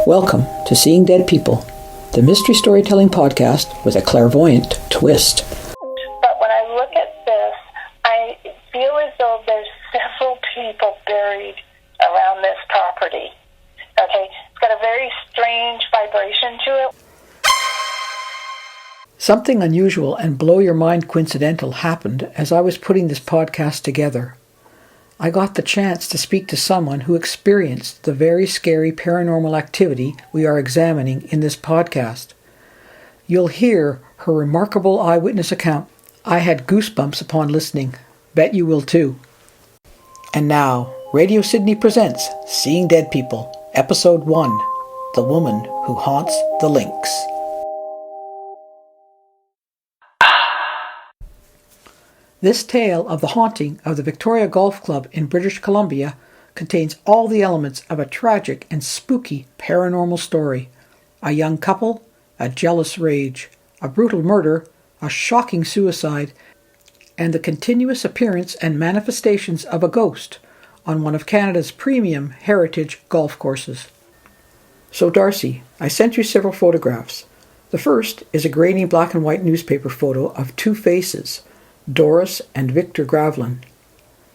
Welcome to Seeing Dead People, the mystery storytelling podcast with a clairvoyant twist. But when I look at this, I feel as though there's several people buried around this property. Okay? It's got a very strange vibration to it. Something unusual and blow-your-mind coincidental happened as I was putting this podcast together. I got the chance to speak to someone who experienced the very scary paranormal activity we are examining in this podcast. You'll hear her remarkable eyewitness account. I had goosebumps upon listening. Bet you will too. And now, Radio Sydney presents Seeing Dead People, Episode 1, The Woman Who Haunts the Links. This tale of the haunting of the Victoria Golf Club in British Columbia contains all the elements of a tragic and spooky paranormal story. A young couple, a jealous rage, a brutal murder, a shocking suicide, and the continuous appearance and manifestations of a ghost on one of Canada's premium heritage golf courses. So Darcy, I sent you several photographs. The first is a grainy black and white newspaper photo of two faces, Doris and Victor Gravlin.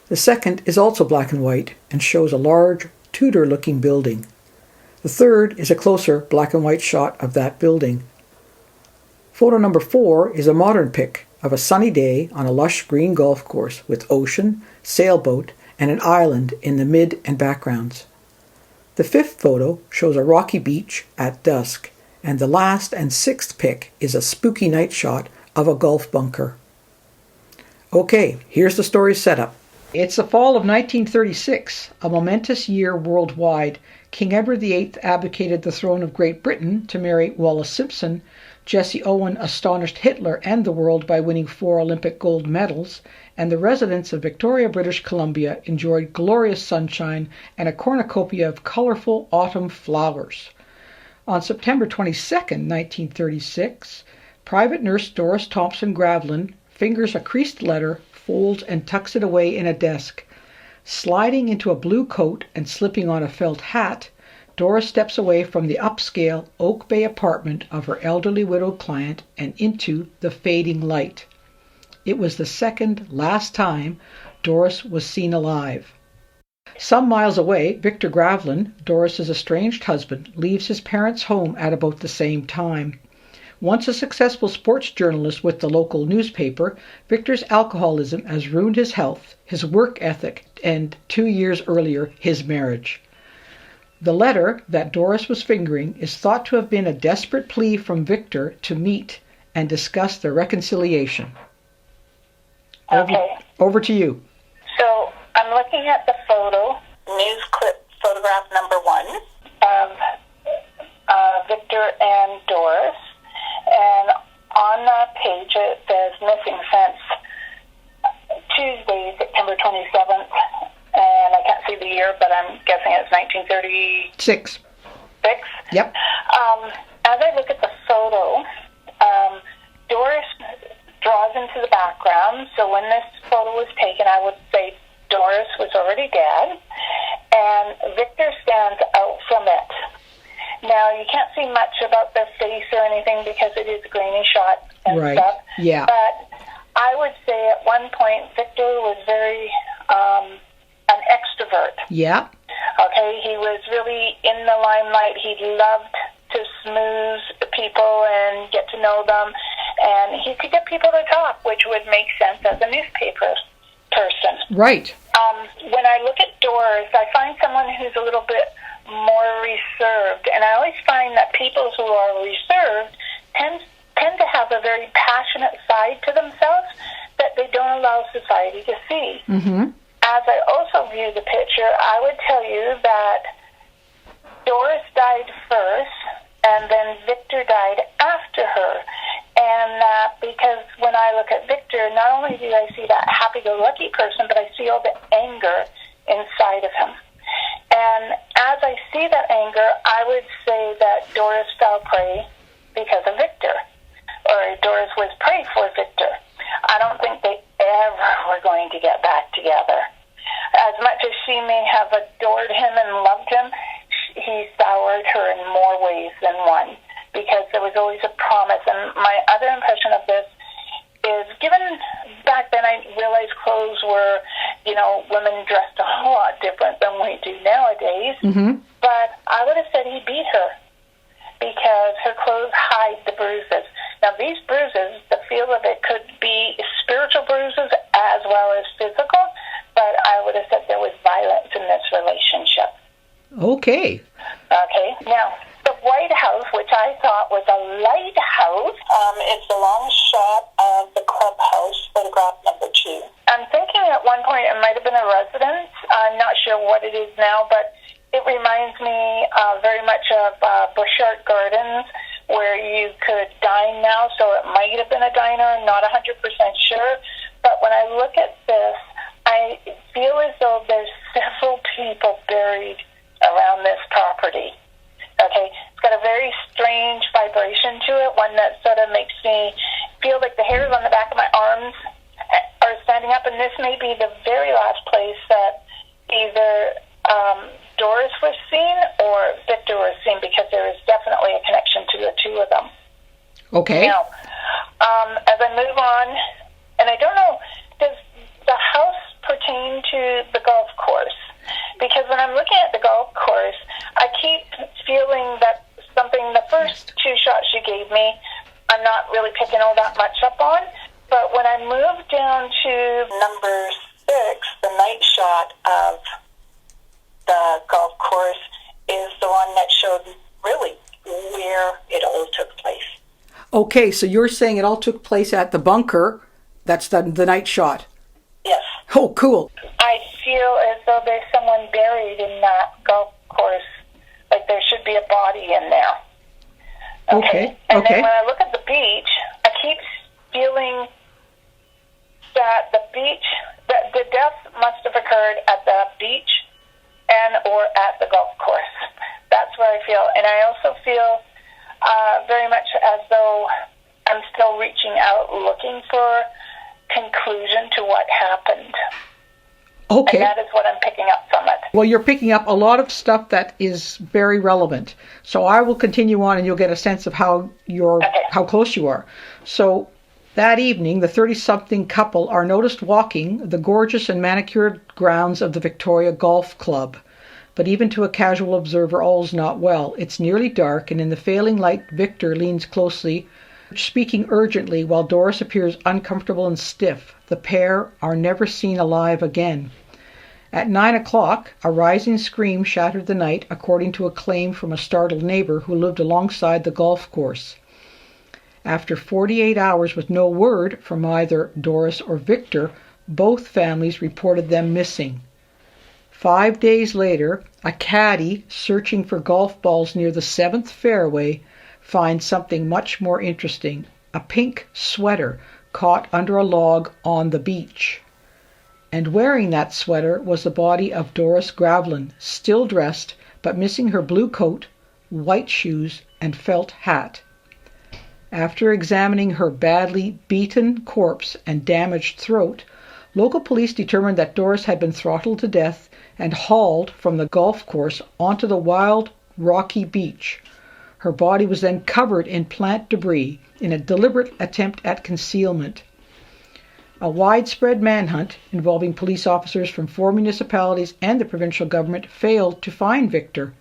The second is also black and white and shows a large, Tudor-looking building. The third is a closer black and white shot of that building. Photo number 4 is a modern pic of a sunny day on a lush green golf course with ocean, sailboat, and an island in the mid and backgrounds. The fifth photo shows a rocky beach at dusk, and the last and sixth pic is a spooky night shot of a golf bunker. Okay, here's the story's setup. It's the fall of 1936, a momentous year worldwide. King Edward VIII abdicated the throne of Great Britain to marry Wallis Simpson. Jesse Owen astonished Hitler and the world by winning 4 Olympic gold medals, and the residents of Victoria, British Columbia enjoyed glorious sunshine and a cornucopia of colorful autumn flowers. On September 22, 1936, Private Nurse Doris Thompson Gravlin fingers a creased letter, folds and tucks it away in a desk. Sliding into a blue coat and slipping on a felt hat, Doris steps away from the upscale Oak Bay apartment of her elderly widowed client and into the fading light. It was the second last time Doris was seen alive. Some miles away, Victor Gravlin, Doris's estranged husband, leaves his parents' home at about the same time. Once a successful sports journalist with the local newspaper, Victor's alcoholism has ruined his health, his work ethic, and 2 years earlier, his marriage. The letter that Doris was fingering is thought to have been a desperate plea from Victor to meet and discuss their reconciliation. Okay. Over to you. So I'm looking at the photo, news clip photograph number 1 of Victor and Doris. And on that page it says missing since Tuesday, September 27th. And I can't see the year, but I'm guessing it's 1936. Yep. As I look at the photo, Doris draws into the background. So when this photo was taken, I would say Doris was already dead. And Victor stands out from it. Now, you can't see much about their face or anything because it is a grainy shot and stuff. Yeah. But I would say at one point, Victor was very an extrovert. Yeah. Okay, he was really in the limelight. He loved to smooth people and get to know them. And he could get people to talk, which would make sense as a newspaper person. Right. When I look at Doris, I find someone who's a little bit more reserved, and I always find that people who are reserved tend to have a very passionate side to themselves that they don't allow society to see. Mm-hmm. As I also view the picture, I would tell you that Doris died first, and then Victor died after her. And because when I look at Victor, not only do I see that happy-go-lucky person, but I see all the anger inside of him. And as I see that anger, I would say that Doris fell prey because of Victor, or Doris was prey for Victor. I don't think they ever were going to get back together. As much as she may have adored him and loved him, he soured her in more days than one, because there was always a promise. And my other impression of this is, given back then I realized clothes were, women dressed a whole lot different than we do nowadays, but I would have said he beat her because her clothes hide the bruises. Now, these bruises, the feel of it could be spiritual bruises as well as physical, but I would have said there was violence in this relationship. Okay. Okay. Now, the White House, which I thought was a lighthouse, it's a long shot of the clubhouse, photograph number 2. I'm thinking at one point it might have been a residence. I'm not sure what it is now, but it reminds me very much of Bushart Gardens, where you could dine now, so it might have been a diner. I'm not 100% sure. But when I look at this, I feel as though there's several people buried around this property. Okay, it's got a very strange vibration to it, one that sort of makes me feel like the hairs on the back of my arms are standing up, and this may be the very last place that either Doris was seen or Victor was seen, because there is definitely a connection to the two of them. Okay. Now, as I move on, and I don't know, does the house pertain to the golf course? Because when I'm looking at the golf course, I keep feeling that the first 2 shots you gave me, I'm not really picking all that much up on. But when I move down to number 6, the night shot of the golf course is the one that showed really where it all took place. Okay, so you're saying it all took place at the bunker. That's the night shot. Yes. Oh, cool. I feel as though there's someone buried in that golf course, like there should be a body in there. Okay. And then when I look at the beach, I keep feeling that that the death must have occurred at the beach and or at the golf course. That's where I feel. And I also feel very much as though I'm still reaching out, looking for conclusion to what happened. Okay. And that is what I'm picking up from it. Well, you're picking up a lot of stuff that is very relevant. So I will continue on, and you'll get a sense of how close you are. So that evening, the 30-something couple are noticed walking the gorgeous and manicured grounds of the Victoria Golf Club. But even to a casual observer, all's not well. It's nearly dark, and in the failing light, Victor leans closely, speaking urgently, while Doris appears uncomfortable and stiff. The pair are never seen alive again. At 9 o'clock, a rising scream shattered the night, according to a claim from a startled neighbor who lived alongside the golf course. After 48 hours with no word from either Doris or Victor, both families reported them missing. 5 days later, a caddy searching for golf balls near the 7th fairway finds something much more interesting: a pink sweater caught under a log on the beach. And wearing that sweater was the body of Doris Gravlin, still dressed, but missing her blue coat, white shoes, and felt hat. After examining her badly beaten corpse and damaged throat, local police determined that Doris had been throttled to death and hauled from the golf course onto the wild, rocky beach. Her body was then covered in plant debris in a deliberate attempt at concealment. A widespread manhunt involving police officers from 4 municipalities and the provincial government failed to find Victor.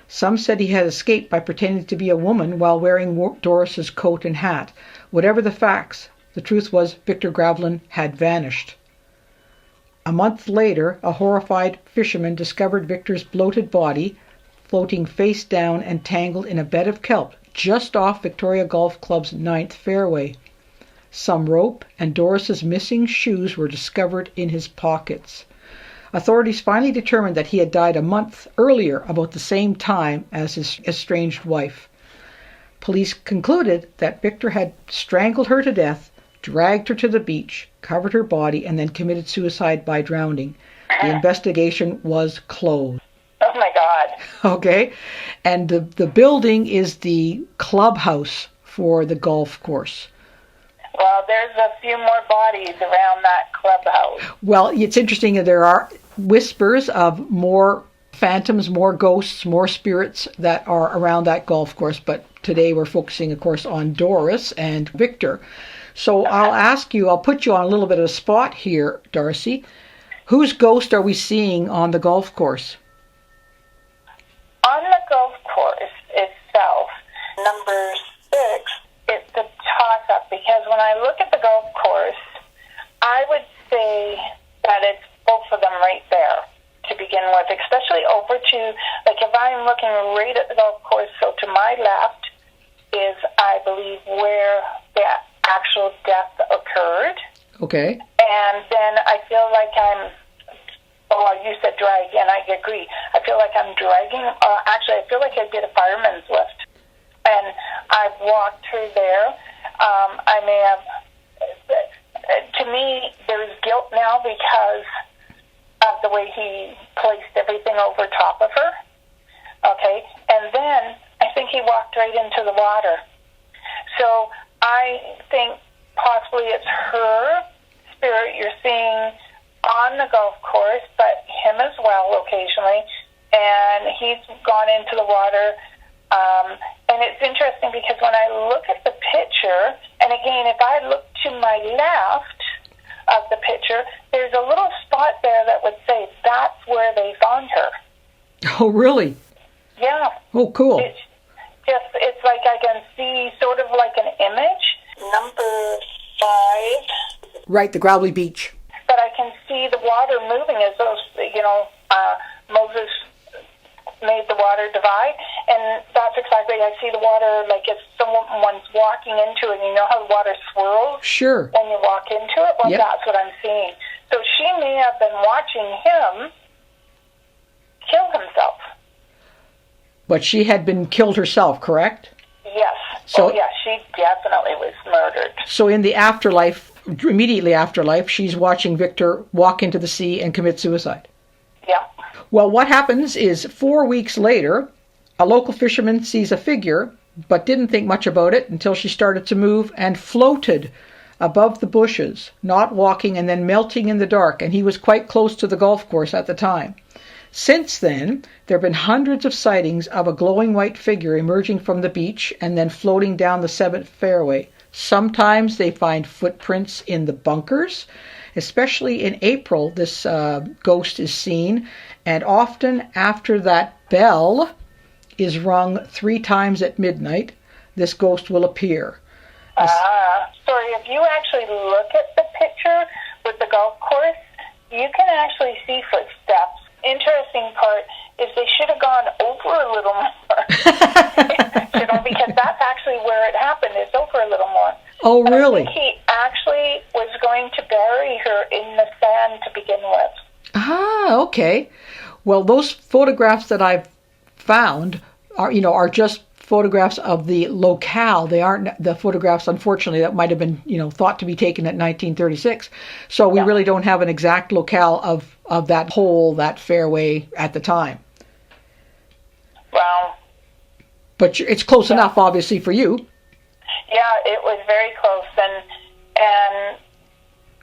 Some said he had escaped by pretending to be a woman while wearing Doris's coat and hat. Whatever the facts, the truth was Victor Gravlin had vanished. A month later, a horrified fisherman discovered Victor's bloated body floating face down and tangled in a bed of kelp just off Victoria Golf Club's 9th fairway. Some rope and Doris's missing shoes were discovered in his pockets. Authorities finally determined that he had died a month earlier, about the same time as his estranged wife. Police concluded that Victor had strangled her to death, dragged her to the beach, covered her body, and then committed suicide by drowning. The investigation was closed. Oh my God. Okay. And the building is the clubhouse for the golf course. Well, there's a few more bodies around that clubhouse. Well, it's interesting that there are whispers of more phantoms, more ghosts, more spirits that are around that golf course. But today we're focusing, of course, on Doris and Victor. So I'll put you on a little bit of a spot here, Darcy. Whose ghost are we seeing on the golf course? On the golf course itself, number 6, it's a toss-up, because when I look at the golf course, I would say that it's both of them right there to begin with, especially over to, like if I'm looking right at the golf course, so to my left is, I believe, where the actual death occurred. Okay. And then I feel like you said drag, and I agree. I feel like I'm dragging, actually I feel like I did a fireman's lift. And I've walked through there. I may have, to me, there's guilt now because of the way he placed everything over top of her. Okay? And then I think he walked right into the water. So I think possibly it's her spirit you're seeing on the golf course, but him as well occasionally. And he's gone into the water. And it's interesting because when I look at the picture, and again, if I look to my left of the picture, there's a little spot there that would say that's where they found her. Oh, really? Yeah. Oh, cool. It's like I can see sort of like an image. Number 5. Right, the Gravelly Beach. But I can see the water moving as though, Moses made the water divide, and that's exactly, I see the water like if someone's walking into it, and you know how the water swirls? Sure. When you walk into it? Well, That's what I'm seeing. So she may have been watching him kill himself. But she had been killed herself, correct? Yes. So, she definitely was murdered. So in the afterlife, immediately afterlife, she's watching Victor walk into the sea and commit suicide. Yeah. Well, what happens is 4 weeks later, a local fisherman sees a figure, but didn't think much about it until she started to move and floated above the bushes, not walking and then melting in the dark, and he was quite close to the golf course at the time. Since then, there have been hundreds of sightings of a glowing white figure emerging from the beach and then floating down the 7th fairway. Sometimes they find footprints in the bunkers. Especially in April, this ghost is seen, and often after that bell is rung 3 times at midnight, this ghost will appear. Sorry, if you actually look at the picture with the golf course, you can actually see footsteps. Interesting part is they should have gone over a little more, because that's actually where it happened. It's over a little more. Oh, really? I think he actually was going to bury her in the sand to begin with. Ah, okay. Well, those photographs that I've found are just photographs of the locale. They aren't the photographs, unfortunately, that might have been, thought to be taken at 1936. So we really don't have an exact locale of that fairway at the time. Wow. But it's close enough, obviously, for you. Yeah, it was very close, and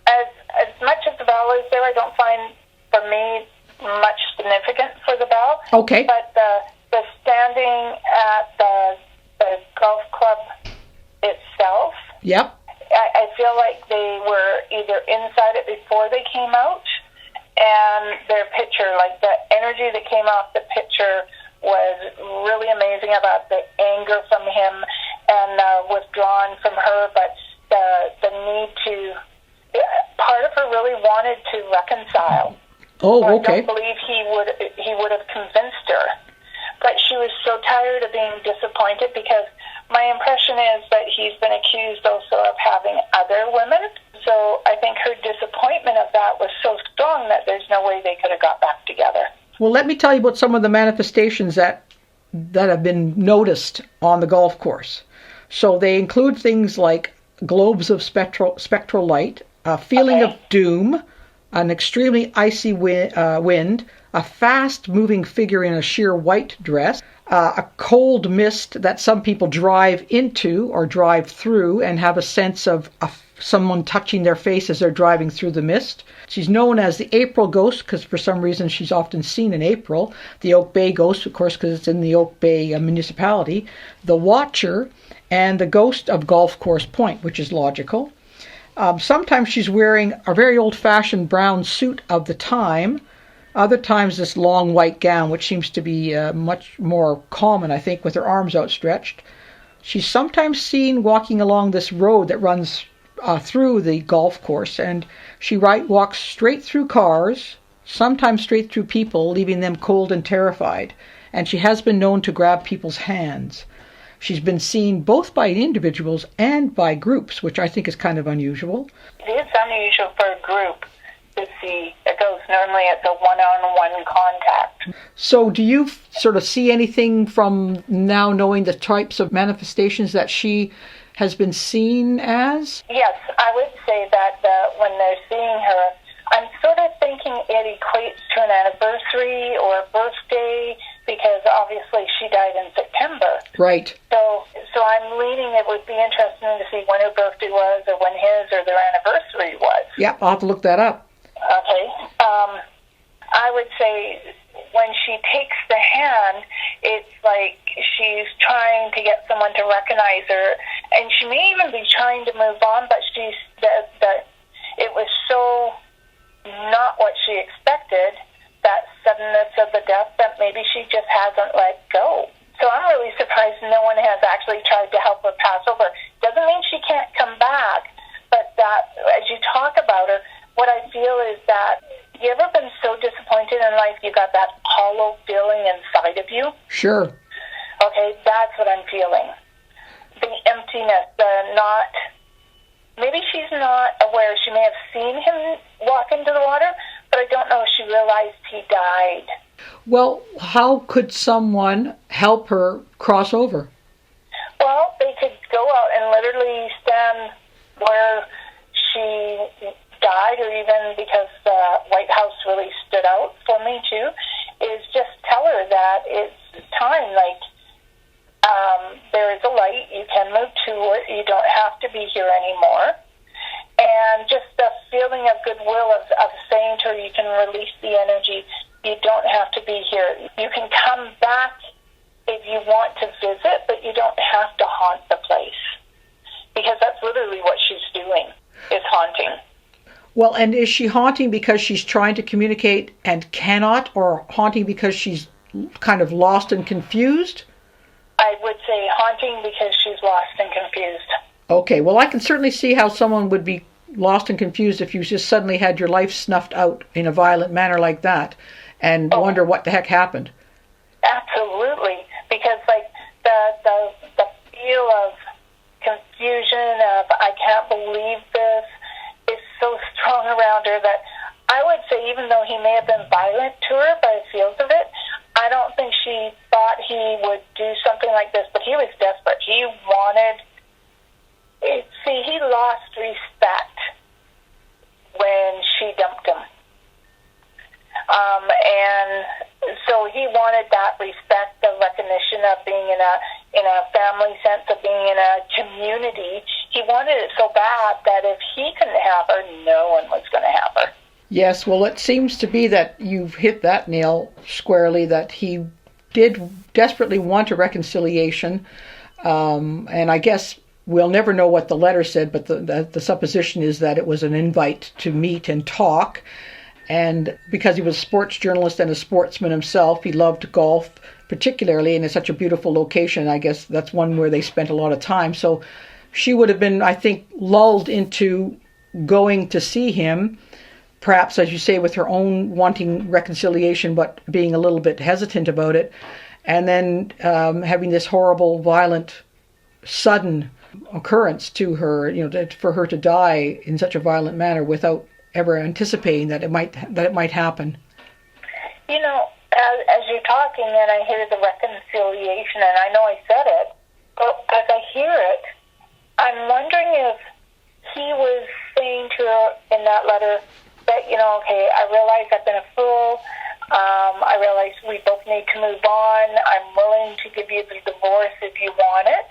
as much as the bell is there, I don't find, for me, much significance for the bell. Okay. But the standing at the golf club itself. Yep. I feel like they were either inside it before they came out, and their picture, like the energy that came off the picture, was really amazing about the anger from him and withdrawn from her, but the need to, part of her really wanted to reconcile. Oh, so okay. I don't believe he would have convinced her, but she was so tired of being disappointed, because my impression is that he's been accused also of having other women. So I think her disappointment of that was so strong that there's no way they could have got back together. Well, let me tell you about some of the manifestations that have been noticed on the golf course. So they include things like globes of spectral light, a feeling of doom, an extremely icy wind, a fast-moving figure in a sheer white dress, a cold mist that some people drive into or drive through and have a sense of a someone touching their face as they're driving through the mist. She's known as the April ghost because for some reason she's often seen in April. The Oak Bay ghost, of course, because it's in the Oak Bay municipality. The Watcher, and the ghost of Golf Course Point, which is logical. Sometimes she's wearing a very old-fashioned brown suit of the time. Other times this long white gown, which seems to be much more common, I think, with her arms outstretched. She's sometimes seen walking along this road that runs through the golf course, and she walks straight through cars, sometimes straight through people, leaving them cold and terrified. And she has been known to grab people's hands. She's been seen both by individuals and by groups, which I think is kind of unusual. It is unusual for a group to see a ghost. Normally it's a one-on-one contact. So do you sort of see anything from now knowing the types of manifestations that she has been seen as? Yes, I would say that when they're seeing her, I'm sort of thinking it equates to an anniversary or a birthday, because obviously she died in September. Right. So I'm leaning it would be interesting to see when her birthday was or when his or their anniversary was. Yeah, I'll have to look that up. Okay. I would say when she takes the hand, it's like she's trying to get someone to recognize her, and she may even be trying to move on, but it was so not what she expected, that suddenness of the death, that maybe she just hasn't let go. So I'm really surprised no one has actually tried to help her pass over. Doesn't mean she can't come back, but that as you talk about her, what I feel is that, you ever been so disappointed in life you got that hollow feeling inside of you? Sure. Okay, that's what I'm feeling. The emptiness, maybe she's not aware. She may have seen him walk into the water, but I don't know if she realized he died. Well, how could someone help her cross over? Well, they could go out and literally stand where she died, or even because the White House really stood out for me too, is just tell her that it's time. Like, there is a light. You can move to it. You don't have to be here anymore. And just the feeling of goodwill of saying to her, you can release the energy. You don't have to be here. You can come back if you want to visit, but you don't have to haunt the place. Because that's literally what she's doing, is haunting. Well, and is she haunting because she's trying to communicate and cannot, or haunting because she's kind of lost and confused? I would say haunting because she's lost and confused. Okay, well, I can certainly see how someone would be lost and confused if you just suddenly had your life snuffed out in a violent manner like that and wonder what the heck happened. Absolutely, because like the feel of confusion, of I can't believe this, is so strong around her that I would say, even though he may have been violent to her by the feels of it, I don't think she thought he would do something like this, but he was desperate. He wanted... See, he lost respect when she dumped him. And so he wanted that respect, the recognition of being in a family sense, of being in a community. He wanted it so bad that if he couldn't have her, no one was going to have her. Yes, well, it seems to be that you've hit that nail squarely, that he did desperately want a reconciliation. And I guess we'll never know what the letter said, but the supposition is that it was an invite to meet and talk. And because he was a sports journalist and a sportsman himself, he loved golf particularly, and it's such a beautiful location. I guess that's one where they spent a lot of time. So she would have been, I think, lulled into going to see him, perhaps, as you say, with her own wanting reconciliation, but being a little bit hesitant about it. And then having this horrible, violent, sudden occurrence to her, for her to die in such a violent manner without ever anticipating that it might happen. As you're talking, and I hear the reconciliation, and I know I said it, but as I hear it, I'm wondering if he was saying to her in that letter that, okay, I realize I've been a fool. I realize we both need to move on. I'm willing to give you the divorce if you want it,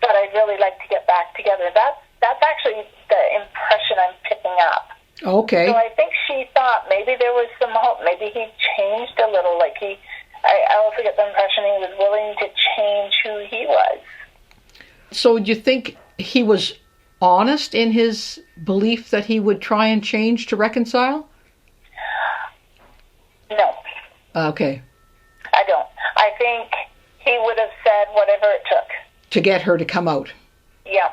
but I'd really like to get back together. That's That's actually the impression I'm picking up. Okay. So I think she thought maybe there was some hope. Maybe he changed a little. Like I also get the impression he was willing to change who he was. So do you think he was honest in his belief that he would try and change to reconcile? No. Okay. I don't. I think he would have said whatever it took. To get her to come out. Yeah.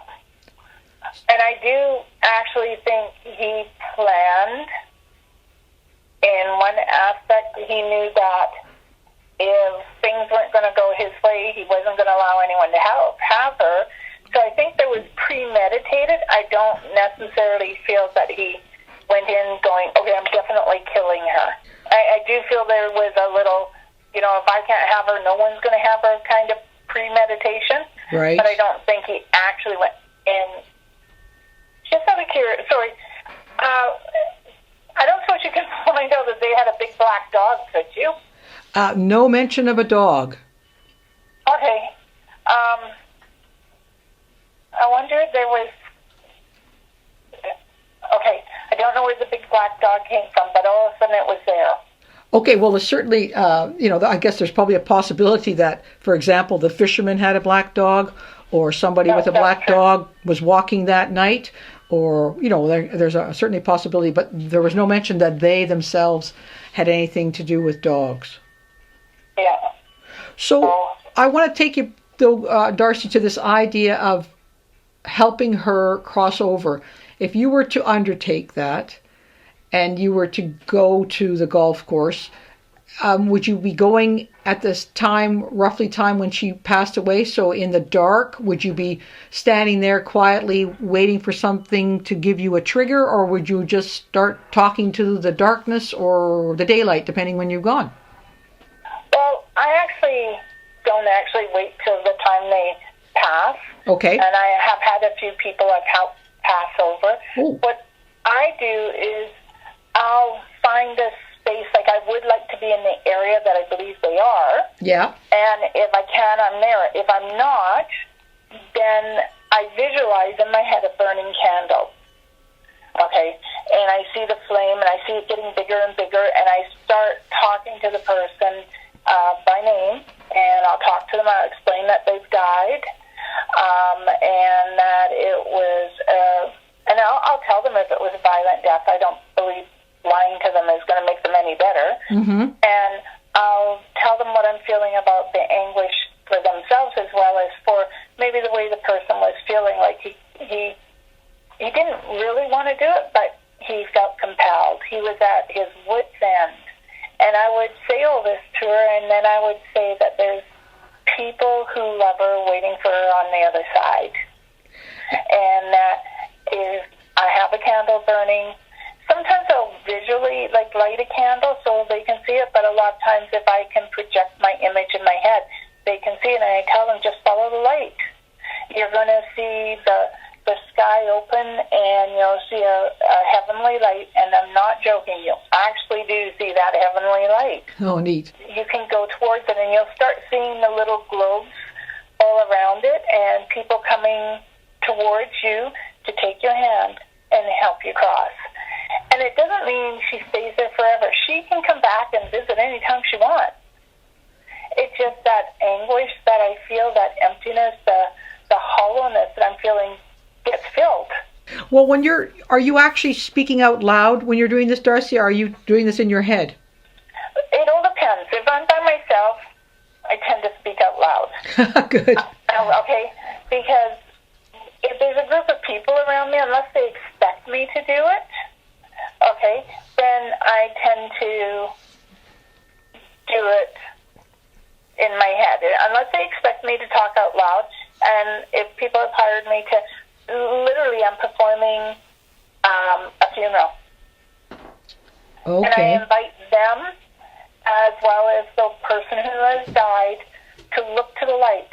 And I do actually think he planned in one aspect. He knew that if things weren't going to go his way, he wasn't going to allow anyone to have her. So I think there was premeditated. I don't necessarily feel that he went in going, okay, I'm definitely killing her. I do feel there was a little, if I can't have her, no one's going to have her kind of premeditation. Right. But I don't think he actually went in. Just out of curiosity, sorry, I don't suppose you can find out that they had a big black dog, could you? No mention of a dog. Okay. I wonder if there was... Okay, I don't know where the big black dog came from, but all of a sudden it was there. Okay, well, there's certainly, I guess there's probably a possibility that, for example, the fisherman had a black dog, or somebody with a black dog was walking that night, or, there's certainly a possibility, but there was no mention that they themselves had anything to do with dogs. Yeah. So I want to take you, though, Darcy, to this idea of helping her cross over. If you were to undertake that, and you were to go to the golf course, would you be going at this time, roughly time when she passed away? So in the dark, would you be standing there quietly waiting for something to give you a trigger, or would you just start talking to the darkness or the daylight, depending when you've gone? Well, I actually don't wait till the time they pass. Okay. And I have had a few people I've helped pass over. Ooh. What I do is I'll find a space, like I would like to be in the area that I believe they are. Yeah. And if I can, I'm there. If I'm not, then I visualize in my head a burning candle. Okay. And I see the flame, and I see it getting bigger and bigger, and I start talking to the person by name, and I'll talk to them. I'll explain that they've died, and that it was, and I'll tell them if it was a violent death. I don't believe lying to them is going to make them any better. Mm-hmm. And I'll tell them what I'm feeling about the anguish for themselves, as well as for maybe the way the person was feeling. Like he didn't really want to do it, but he felt compelled. He was at his wit's end. And I would say all this to her, and then I would say that there's people who love her waiting for her on the other side. And that is, I have a candle burning. Sometimes I'll visually light a candle so they can see it, but a lot of times if I can project my image in my head, they can see it, and I tell them, just follow the light. You're going to see the sky open, and you'll see a heavenly light, and I'm not joking, you actually do see that heavenly light. Oh, neat. You can go towards it, and you'll start seeing the little globes all around it, and people coming towards you to take your hand and help you cross. And it doesn't mean she stays there forever. She can come back and visit anytime she wants. It's just that anguish that I feel, that emptiness, the hollowness that I'm feeling gets filled. Well, are you actually speaking out loud when you're doing this, Darcy, or are you doing this in your head? It all depends. If I'm by myself, I tend to speak out loud. Good. Okay, because if there's a group of people around me, unless they expect me to do it, okay, then I tend to do it in my head. Unless they expect me to talk out loud, and if people have hired me to, literally I'm performing a funeral. Okay. And I invite them, as well as the person who has died, to look to the light,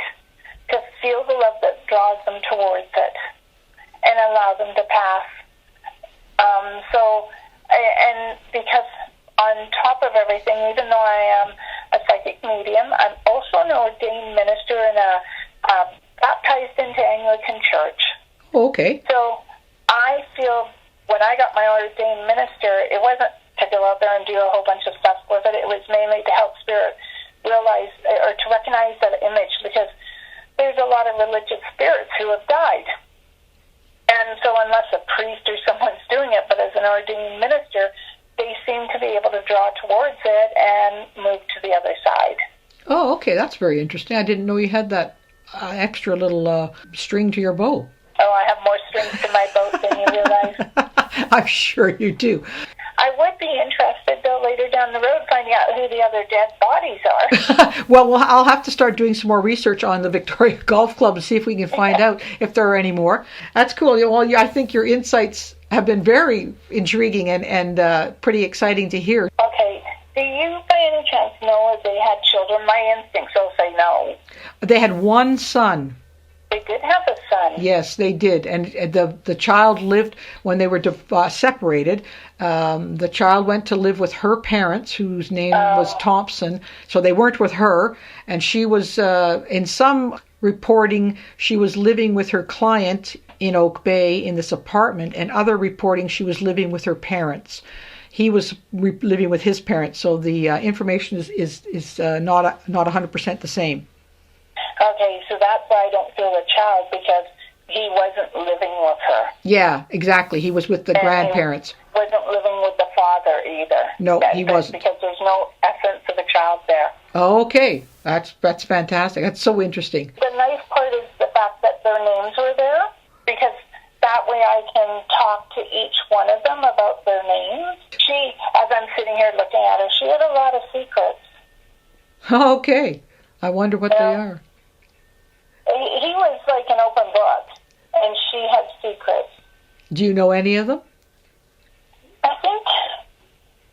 to feel the love that draws them towards it, and allow them to pass. And because on top of everything, even though I am a psychic medium, I'm also an ordained minister and baptized into Anglican Church. Oh, okay. So I feel when I got my ordained minister, it wasn't to go out there and do a whole bunch of stuff with it. It was mainly to help spirit realize or to recognize that image, because there's a lot of religious spirits who have died. And so unless a priest or someone's doing it, but as an ordained minister, they seem to be able to draw towards it and move to the other side. Oh, okay. That's very interesting. I didn't know you had that extra little string to your bow. Oh, I have more strings to my boat than you realize. I'm sure you do. I would be interested, though, later down the road, finding out who the other dead bodies are. Well, I'll have to start doing some more research on the Victoria Golf Club to see if we can find out if there are any more. That's cool. Well, I think your insights have been very intriguing and pretty exciting to hear. Okay. Do you, by any chance, know if they had children? My instincts will say no. They had one son. They did have a son. Yes, they did. And the child lived, when they were separated, the child went to live with her parents, whose name was Thompson. So they weren't with her. And she was, in some reporting, she was living with her client in Oak Bay in this apartment. And other reporting, she was living with her parents. He was living with his parents. So the information is not 100% the same. Okay, so that's why I don't feel the child, because he wasn't living with her. Yeah, exactly. He was with the grandparents. He wasn't living with the father either. No, he wasn't. Because there's no essence of a child there. Okay, that's fantastic. That's so interesting. The nice part is the fact that their names were there, because that way I can talk to each one of them about their names. She, as I'm sitting here looking at her, she had a lot of secrets. Okay, I wonder what they are. He was like an open book, and she had secrets. Do you know any of them? I think,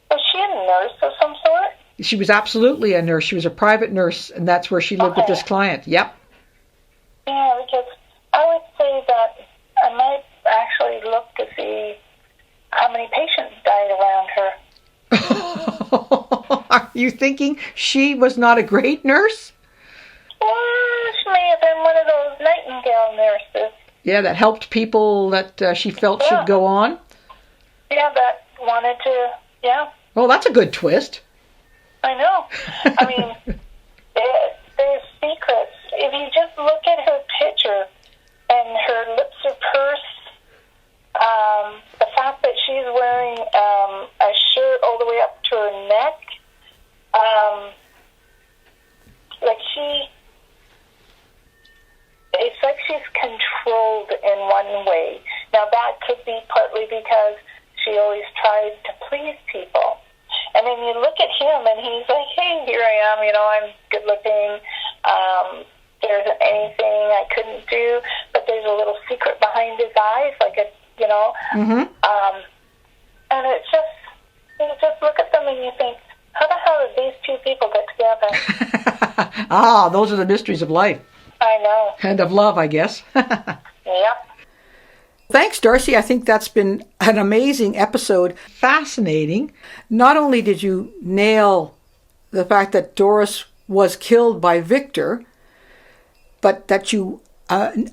was she a nurse of some sort? She was absolutely a nurse. She was a private nurse, and that's where she lived with this client. Yep. Yeah, because I would say that I might actually look to see how many patients died around her. Are you thinking she was not a great nurse? Well, she may have been one of those Nightingale nurses. Yeah, that helped people that she felt should go on. Yeah, that wanted to, yeah. Well, that's a good twist. I know. I mean, there's secrets. If you just look at her picture and her lips are pursed, the fact that she's wearing a shirt all the way up to her neck, it's like she's controlled in one way. Now that could be partly because she always tried to please people. And then you look at him and he's like, hey, here I am, I'm good looking. There isn't anything I couldn't do, but there's a little secret behind his eyes, Mm-hmm. And it's just, you just look at them and you think, how the hell did these two people get together? Those are the mysteries of life. I know. And of love, I guess. Yep. Thanks, Darcy. I think that's been an amazing episode. Fascinating. Not only did you nail the fact that Doris was killed by Victor, but that you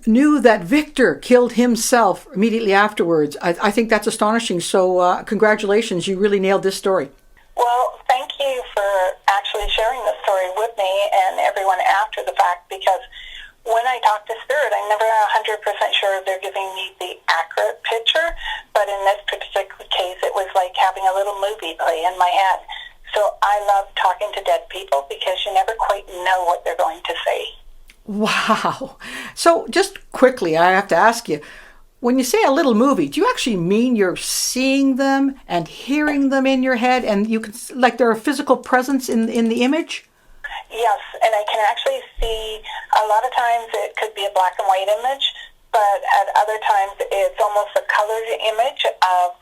knew that Victor killed himself immediately afterwards. I think that's astonishing. So congratulations. You really nailed this story. Well, thank you for actually sharing the story with me and everyone after the fact, because when I talk to Spirit, I'm never 100% sure they're giving me the accurate picture, but in this particular case, it was like having a little movie play in my head. So I love talking to dead people because you never quite know what they're going to say. Wow. So just quickly, I have to ask you, when you say a little movie, do you actually mean you're seeing them and hearing them in your head, and you can, like, they're a physical presence in the image? Yes, and I can actually see, a lot of times it could be a black and white image, but at other times it's almost a colored image of,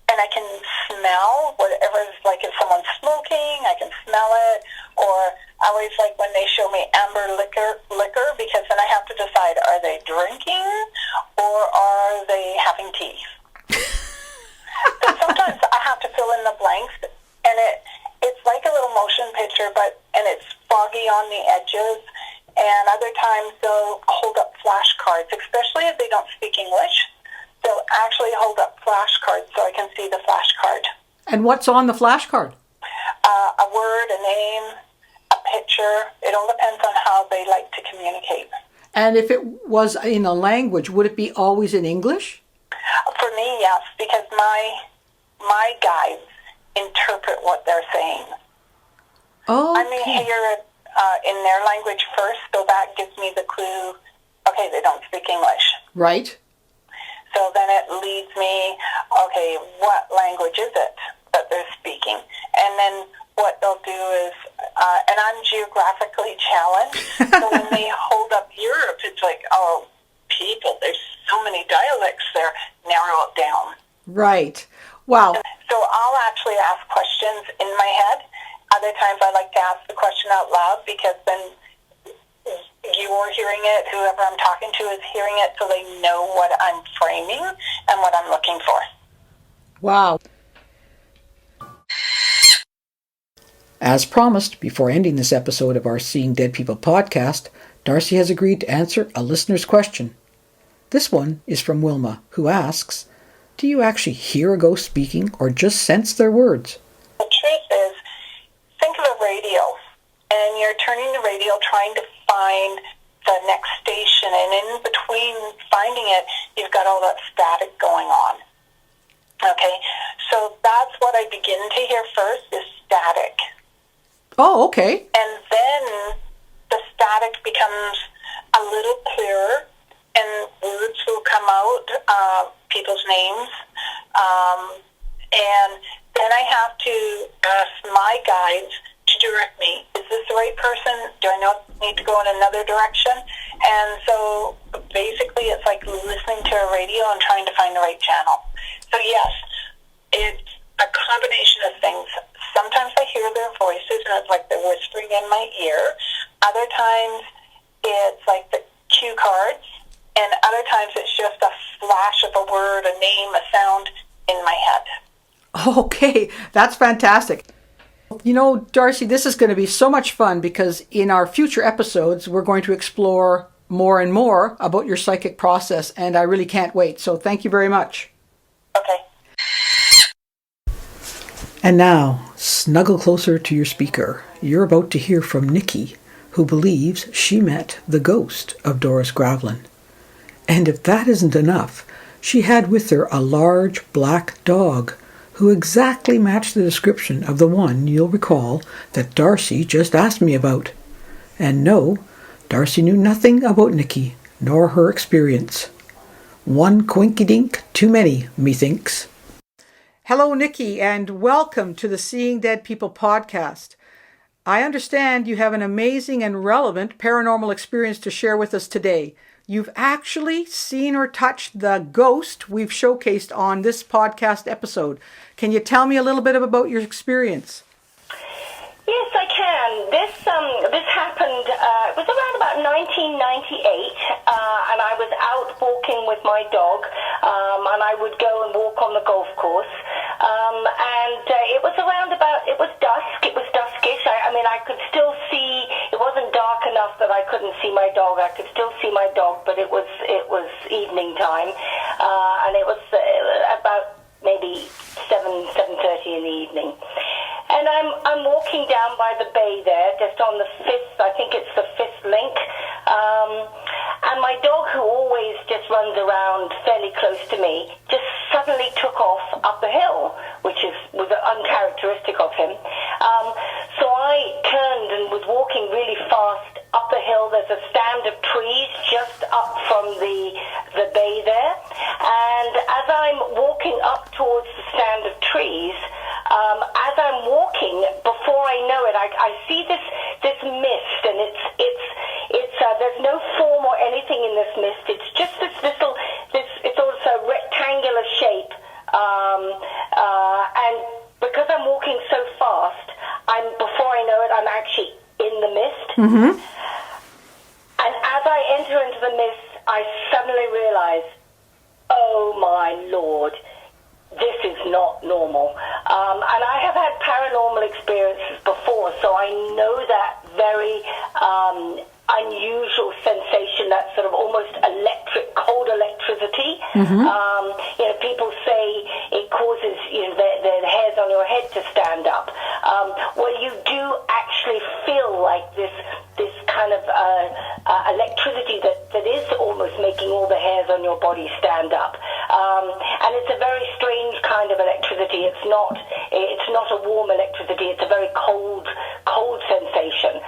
and I can smell whatever, like if someone's smoking, I can smell it, or I always like when they show me amber liquor, because then I have to decide, are they drinking or are they having tea? So sometimes I have to fill in the blanks, and it's like a little motion picture, and it's foggy on the edges, and other times they'll hold up flashcards, especially if they don't speak English. They'll actually hold up flashcards so I can see the flashcard. And what's on the flashcard? A word, a name, a picture. It all depends on how they like to communicate. And if it was in a language, would it be always in English? For me, yes, because my guides interpret what they're saying. Oh, I may hear it in their language first, so that gives me the clue, okay, they don't speak English. Right. So then it leads me, okay, what language is it that they're speaking? And then what they'll do is, and I'm geographically challenged, so when they hold up Europe, it's like, oh, people, there's so many dialects there, narrow it down. Right. Wow. So I'll actually ask questions in my head. Other times I like to ask the question out loud because then you're hearing it, whoever I'm talking to is hearing it, so they know what I'm framing and what I'm looking for. Wow. As promised, before ending this episode of our Seeing Dead People podcast, Darcy has agreed to answer a listener's question. This one is from Wilma, who asks, do you actually hear a ghost speaking or just sense their words? The truth is, think of a radio, and you're turning the radio trying to find the next station, and in between finding it, you've got all that static going on. Okay, so that's what I begin to hear first is static. Oh, okay. And then the static becomes a little clearer, and words will come out, people's names, and then I have to ask my guides to direct me. Is this the right person? Do I need to go in another direction? And so basically it's like listening to a radio and trying to find the right channel. So yes, it's a combination of things. Sometimes I hear their voices and it's like they're whispering in my ear. Other times it's like the cue cards. And other times it's just a flash of a word, a name, a sound in my head. Okay, that's fantastic. You know, Darcy, this is going to be so much fun because in our future episodes, we're going to explore more and more about your psychic process, and I really can't wait. So thank you very much. Okay. And now, snuggle closer to your speaker. You're about to hear from Nikki, who believes she met the ghost of Doris Gravlin. And if that isn't enough, she had with her a large black dog who exactly matched the description of the one you'll recall that Darcy just asked me about. And no, Darcy knew nothing about Nikki, nor her experience. One coinkydink too many, methinks. Hello, Nikki, and welcome to the Seeing Dead People podcast. I understand you have an amazing and relevant paranormal experience to share with us today. You've actually seen or touched the ghost we've showcased on this podcast episode. Can you tell me a little bit about your experience? Yes, I can. This happened, it was around about 1998, and I was out walking with my dog, and I would go and walk on the golf course, and it was around about, it was duskish. I mean, I could still see, it wasn't dark enough that I couldn't see my dog. I could still see my dog, but it was evening time, and it was about maybe 7:30 in the evening. And I'm walking down by the bay there, just on the fifth, I think it's the fifth link. And my dog, who always just runs around fairly close to me, just suddenly took off up the hill, which was uncharacteristic of him. So I turned and was walking really fast up the hill. There's a stand of trees just up from the bay there. And as I'm walking up towards the stand of trees, as I'm walking, before I know it, I see this mist, and it's there's no form or anything in this mist. It's just it's also a rectangular shape, and because I'm walking so fast, before I know it, I'm actually in the mist. Mm-hmm. And as I enter into the mist, I suddenly realize, oh my Lord, this is not normal. And I have had paranormal experiences before, so I know that very unusual sensation, that sort of almost cold electricity. People say it causes the hairs on your head to stand up. Well, you do actually feel like this kind of electricity that is almost making all the hairs on your body stand up. And it's a very strange kind of electricity. It's not a warm electricity. It's a very cold sensation.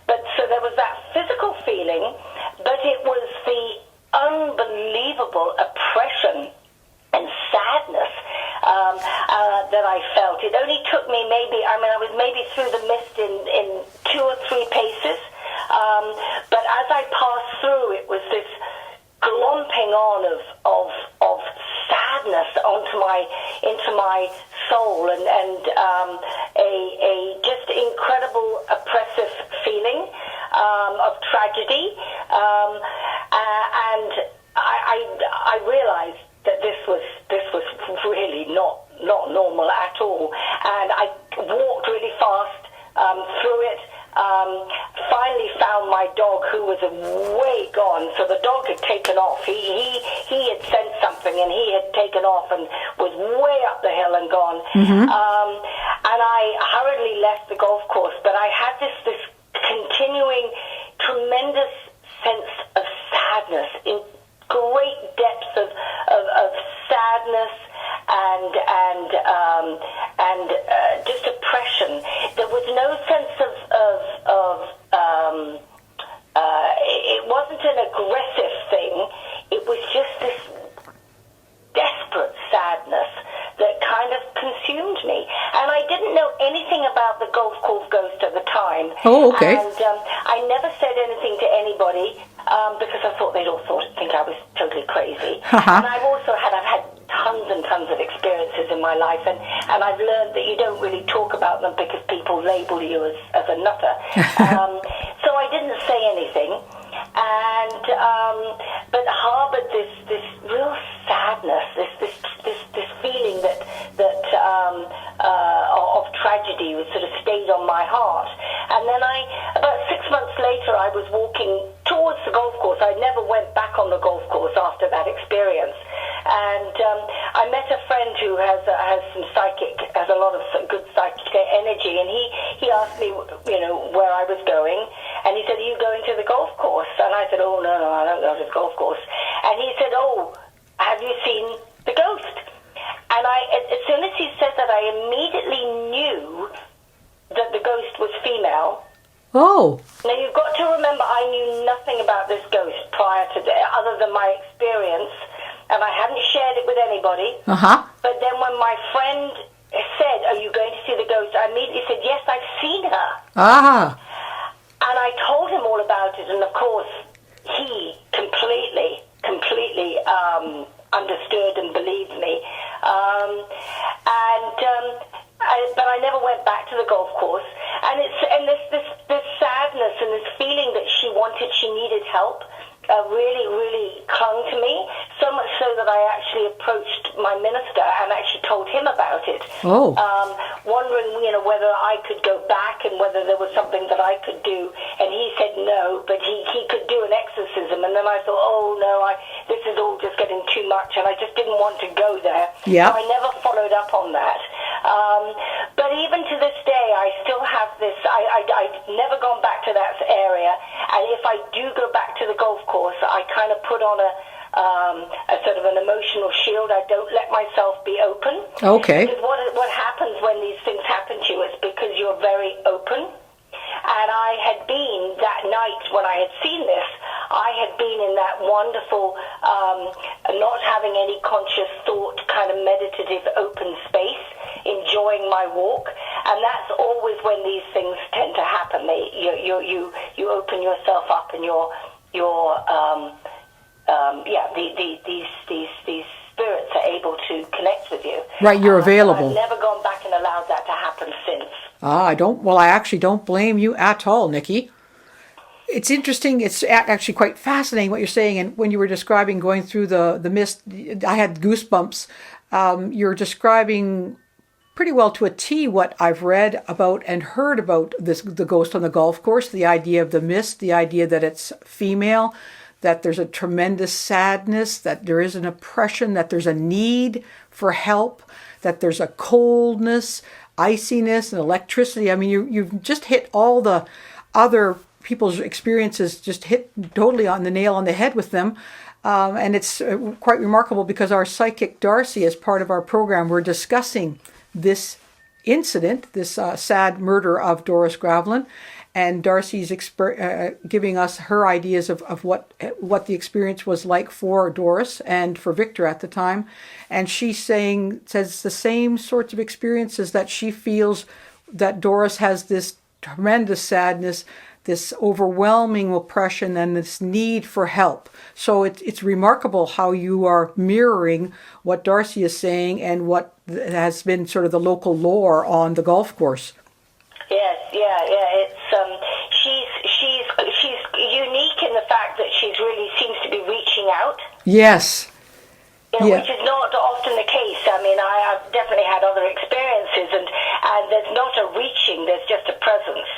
But so there was that physical feeling, but it was the unbelievable oppression and sadness that I felt. It only took me I was maybe through the mist in 2 or 3 paces, but as I passed through, it was this glomping on of sadness into my soul, and a just incredible oppressive feeling of tragedy, and I realized that this was really not normal at all, and I walked really fast through it. Finally found my dog, who was way gone. So the dog had taken off. He had sensed something, and he had taken off and was way up the hill and gone. And I hurriedly left the golf course, but I had this continuing tremendous sense of sadness, in great depths of sadness and just oppression. There was no sense of it wasn't an aggressive thing. It was just this desperate sadness that kind of consumed me. And I didn't know anything about the golf course ghost at the time. Oh, okay. And I never said anything to anybody because I thought they'd all think I was totally crazy. And I've had tons and tons of experiences in my life, and I've learned that you don't really talk about them because people label you as a nutter. So I didn't say anything, and but harbored this real sadness, this feeling that of tragedy was sort of stayed on my heart. And then about 6 months later, I was walking towards the golf course. I never went back on the golf course after that experience. And I met a friend who has a lot of good psychic energy, and he asked me, where I was going, and he said, "Are you going to the golf course?" And I said, "Oh, no, I don't go to the golf course." And he said, "Oh, have you seen the ghost?" And as soon as he said that, I immediately knew that the ghost was female. Oh. Now, you've got to remember, I knew nothing about this ghost prior to that, other than my experience, and I hadn't shared it with anybody. But then when my friend said, "Are you going to see the ghost?" I immediately said, "Yes, I've seen her." And I told him all about it, and of course, he completely understood and believed me. But I never went back to the golf course, and this sadness and this feeling that she needed help really clung to me, so much so that I actually approached my minister and actually told him about it. Wondering, whether I could go back and whether there was something that I could do, and he said no, but he could do an exorcism. And then I thought, oh no, this is all just getting too much, and I just didn't want to go there. Yeah. So I never followed up on that. But even to this day, I still have this. I've never gone back to that area, and if I do go back to the golf course, I kind of put on a sort of an emotional shield. I don't let myself be open. Okay. Because what happens when these things happen to you is because you're very open. And I had been, that night when I had seen this, I had been in that wonderful, not having any conscious thought, kind of meditative open space, enjoying my walk. And that's always when these things tend to happen. You open yourself up, and these spirits are able to connect with you. Right, you're available. I've never gone back and allowed that to happen since. I actually don't blame you at all, Nikki. It's interesting. It's actually quite fascinating what you're saying. And when you were describing going through the mist, I had goosebumps. You're describing pretty well to a T what I've read about and heard about the ghost on the golf course, the idea of the mist, the idea that it's female, that there's a tremendous sadness, that there is an oppression, that there's a need for help, that there's a coldness, iciness, and electricity. I mean, you've just hit all the other people's experiences, just hit totally on the nail on the head with them. And it's quite remarkable because our psychic Darcy, as part of our program, we're discussing this incident, this sad murder of Doris Gravlin, and Darcy's giving us her ideas of what the experience was like for Doris and for Victor at the time. And she says the same sorts of experiences, that she feels that Doris has this tremendous sadness, this overwhelming oppression, and this need for help. So it's remarkable how you are mirroring what Darcy is saying and what has been sort of the local lore on the golf course. Yes, yeah. It's she's unique in the fact that she's really seems to be reaching out. Yes. Yeah. Which is not often the case. I mean, I've definitely had other experiences, and there's not a reaching, there's just a presence.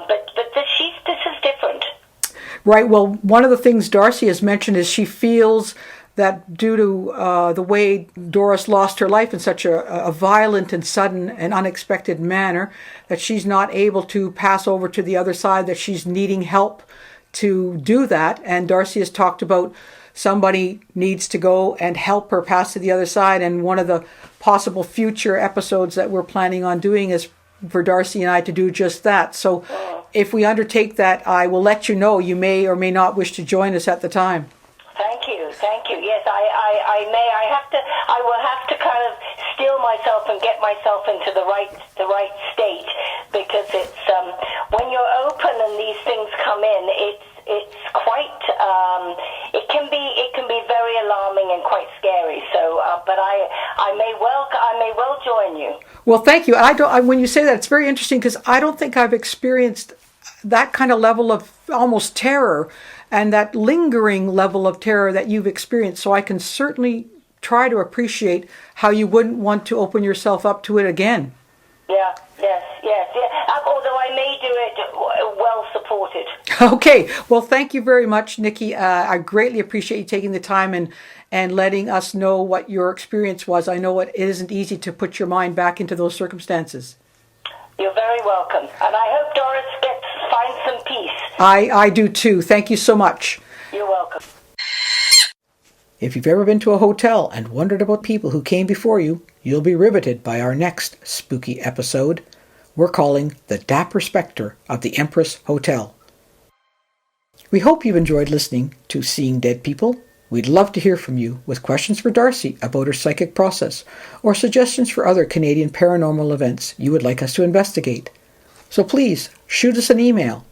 But this is different. Right. Well, one of the things Darcy has mentioned is she feels that due to the way Doris lost her life in such a violent and sudden and unexpected manner, that she's not able to pass over to the other side, that she's needing help to do that. And Darcy has talked about somebody needs to go and help her pass to the other side. And one of the possible future episodes that we're planning on doing is for Darcy and I to do just that. So if we undertake that, I will let you know. You may or may not wish to join us at the time. Thank you. Yes, I may. I will have to kind of steel myself and get myself into the right state, because it's when you're open and these things come in, it's quite it can be very alarming and quite scary. So, but I may well join you. Well, thank you. When you say that, it's very interesting, because I don't think I've experienced that kind of level of almost terror and that lingering level of terror that you've experienced. So I can certainly try to appreciate how you wouldn't want to open yourself up to it again. Yeah. Although I may do it well supported. Okay. Well, thank you very much, Nikki. I greatly appreciate you taking the time and letting us know what your experience was. I know it isn't easy to put your mind back into those circumstances. You're very welcome. And I hope Doris finds some peace. I do too. Thank you so much. You're welcome. If you've ever been to a hotel and wondered about people who came before you, you'll be riveted by our next spooky episode. We're calling The Dapper Spectre of the Empress Hotel. We hope you've enjoyed listening to Seeing Dead People. We'd love to hear from you with questions for Darcy about her psychic process, or suggestions for other Canadian paranormal events you would like us to investigate. So please shoot us an email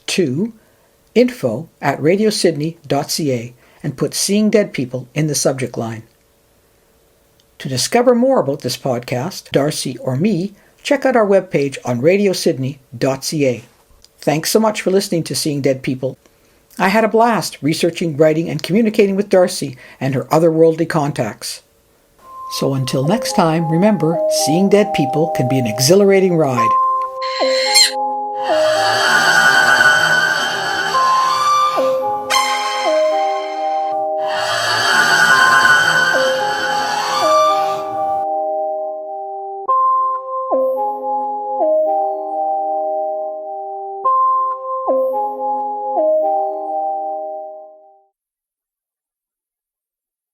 to info@radiosydney.ca and put Seeing Dead People in the subject line. To discover more about this podcast, Darcy or me, check out our webpage on radiosydney.ca. Thanks so much for listening to Seeing Dead People. I had a blast researching, writing, and communicating with Darcy and her otherworldly contacts. So until next time, remember, seeing dead people can be an exhilarating ride.